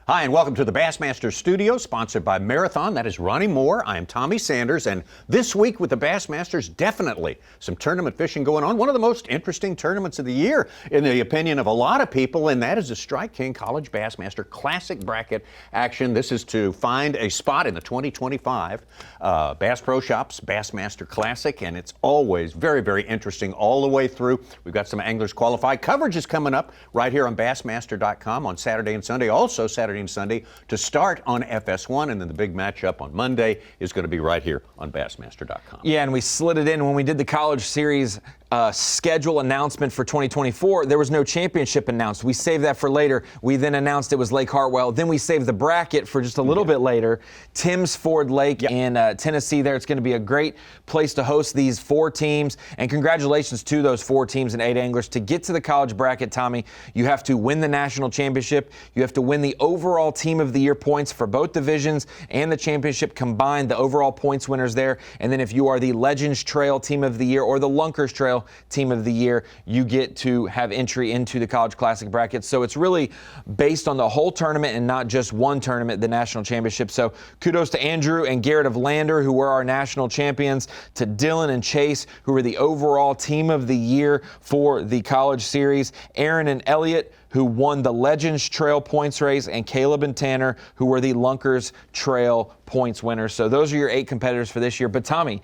Hi, and welcome to the Bassmaster Studio, sponsored by Marathon. That is Ronnie Moore. I'm Tommy Sanders, and this week with the Bassmasters, definitely some tournament fishing going on. One of the most interesting tournaments of the year, in the opinion of a lot of people, and that is the Strike King College Bassmaster Classic Bracket action. This is to find a spot in the 2025 Bass Pro Shops Bassmaster Classic, and it's always very, very interesting all the way through. We've got some anglers qualified. Coverage is coming up right here on Bassmaster.com on Saturday and Sunday. Also Saturday and Sunday to start on FS1, and then the big matchup on Monday is going to be right here on Bassmaster.com. Yeah, and we slid it in when we did the College Series schedule announcement for 2024. There was no championship announced. We saved that for later. We then announced it was Lake Hartwell. Then we saved the bracket for just a little bit later. Timms Ford Lake in Tennessee there. It's going to be a great place to host these 4 teams. And congratulations to those 4 teams and 8 anglers. To get to the college bracket, Tommy, you have to win the national championship. You have to win the overall Team of the Year points for both divisions and the championship combined, the overall points winners there. And then if you are the Legends Trail Team of the Year or the Lunkers Trail Team of the Year, you get to have entry into the College Classic bracket. So it's really based on the whole tournament and not just one tournament, the national championship. So kudos to Andrew and Garrett of Lander, who were our national champions, to Dylan and Chase, who were the overall Team of the Year for the College Series, Aaron and Elliott, who won the Legends Trail points race, and Caleb and Tanner, who were the Lunkers Trail points winners. So those are your 8 competitors for this year. But Tommy,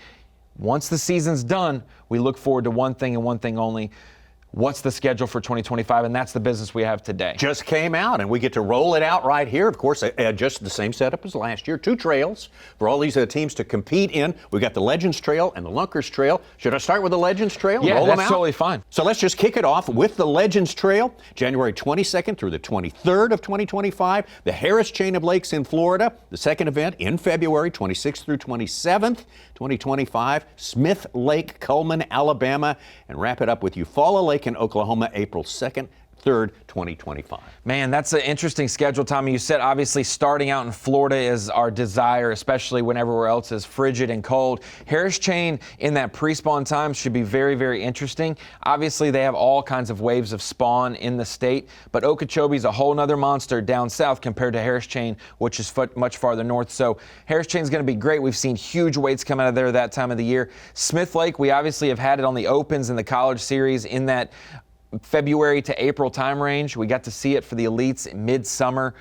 once the season's done, we look forward to one thing and one thing only. What's the schedule for 2025? And that's the business we have today. Just came out, and we get to roll it out right here. Of course, just the same setup as last year. 2 trails for all these teams to compete in. We've got the Legends Trail and the Lunkers Trail. Should I start with the Legends Trail? Yeah, roll that's them out? totally fine. So let's just kick it off with the Legends Trail, January 22nd through the 23rd of 2025. The Harris Chain of Lakes in Florida. The second event in February 26th through 27th, 2025. Smith Lake, Cullman, Alabama. And wrap it up with Eufaula Lake in Oklahoma, April 2nd, 3rd, 2025. Man, that's an interesting schedule, Tommy. You said obviously starting out in Florida is our desire, especially when everywhere else is frigid and cold. Harris Chain in that pre-spawn time should be very, very interesting. Obviously, they have all kinds of waves of spawn in the state, but Okeechobee's a whole nother monster down south compared to Harris Chain, which is much farther north. So Harris Chain's going to be great. We've seen huge weights come out of there that time of the year. Smith Lake, we obviously have had it on the Opens and the College Series in that February to April time range. We got to see it for the elites midsummer,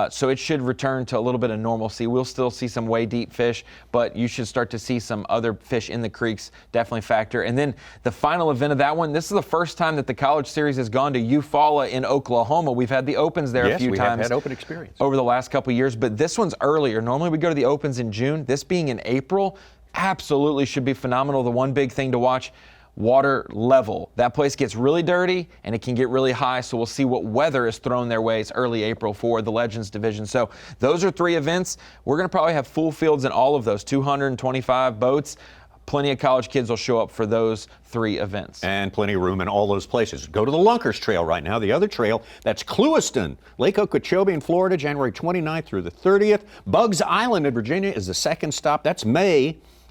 so it should return to a little bit of normalcy. We'll still see some way deep fish, but you should start to see some other fish in the creeks definitely factor. And then the final event of that one, this is the first time that the College Series has gone to Eufaula in Oklahoma. We've had the Opens there a few times. Yes, we have had open experience over the last couple of years, but this one's earlier. Normally we go to the Opens in June. This being in April absolutely should be phenomenal. The one big thing to watch, water level. That place gets really dirty and it can get really high, so we'll see what weather is thrown their way. It's early April for the Legends division. So those are 3 events. We're going to probably have full fields in all of those, 225 boats. Plenty of college kids will show up for those 3 events. And plenty of room in all those places. Go to the Lunkers Trail right now. The other trail, that's Clewiston, Lake Okeechobee in Florida, January 29th through the 30th. Bugs Island in Virginia is the second stop. That's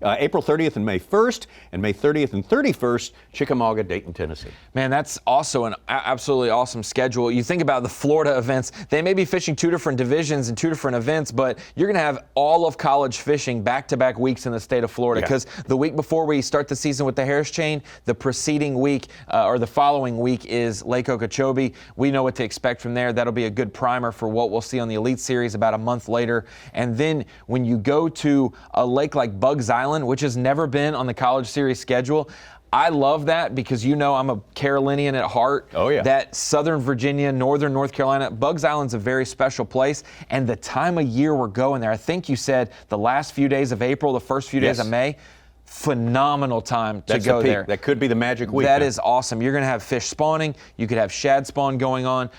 April 30th and May 1st, and May 30th and 31st, Chickamauga, Dayton, Tennessee. Man, that's also an absolutely awesome schedule. You think about the Florida events, they may be fishing 2 different divisions and 2 different events, but you're going to have all of college fishing back-to-back weeks in the state of Florida, because the week before we start the season with the Harris Chain, the preceding week or the following week is Lake Okeechobee. We know what to expect from there. That'll be a good primer for what we'll see on the Elite Series about a month later. And then when you go to a lake like Bugs Island, which has never been on the College Series schedule, I love that because I'm a Carolinian at heart. Oh, yeah. That Southern Virginia, Northern North Carolina, Bugs Island's a very special place. And the time of year we're going there, I think you said the last few days of April, the first few days of May, phenomenal time to go there. That could be the magic week. That is awesome. You're going to have fish spawning. You could have shad spawn going on.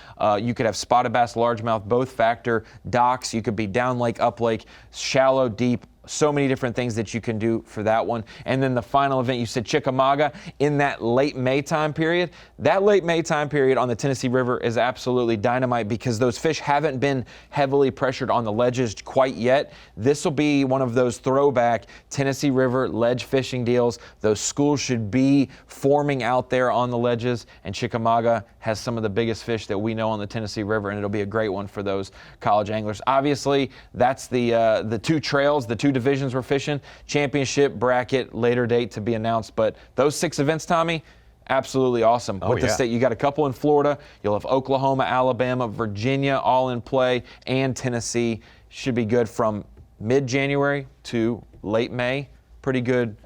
You could have spotted bass, largemouth, both factor, docks. You could be down lake, up lake, shallow, deep. So many different things that you can do for that one. And then the final event, you said Chickamauga in that late May time period. That late May time period on the Tennessee River is absolutely dynamite because those fish haven't been heavily pressured on the ledges quite yet. This will be one of those throwback Tennessee River ledge fishing deals. Those schools should be forming out there on the ledges, and Chickamauga has some of the biggest fish that we know on the Tennessee River, and it'll be a great one for those college anglers. Obviously, that's the two trails, the two divisions we're fishing, championship, bracket, later date to be announced. But those 6 events, Tommy, absolutely awesome. With the state, you got a couple in Florida. You'll have Oklahoma, Alabama, Virginia all in play, and Tennessee. Should be good from mid-January to late May. Pretty good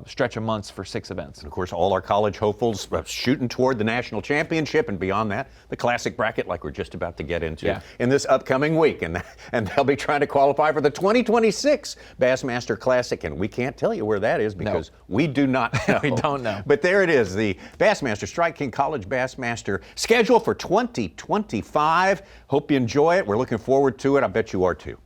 stretch of months for 6 events. And of course, all our college hopefuls shooting toward the national championship, and beyond that, the classic bracket like we're just about to get into in this upcoming week. And they'll be trying to qualify for the 2026 Bassmaster Classic, and we can't tell you where that is because we do not know. We don't know. But there it is, the Bassmaster Strike King College Bassmaster schedule for 2025. Hope you enjoy it. We're looking forward to it. I bet you are too.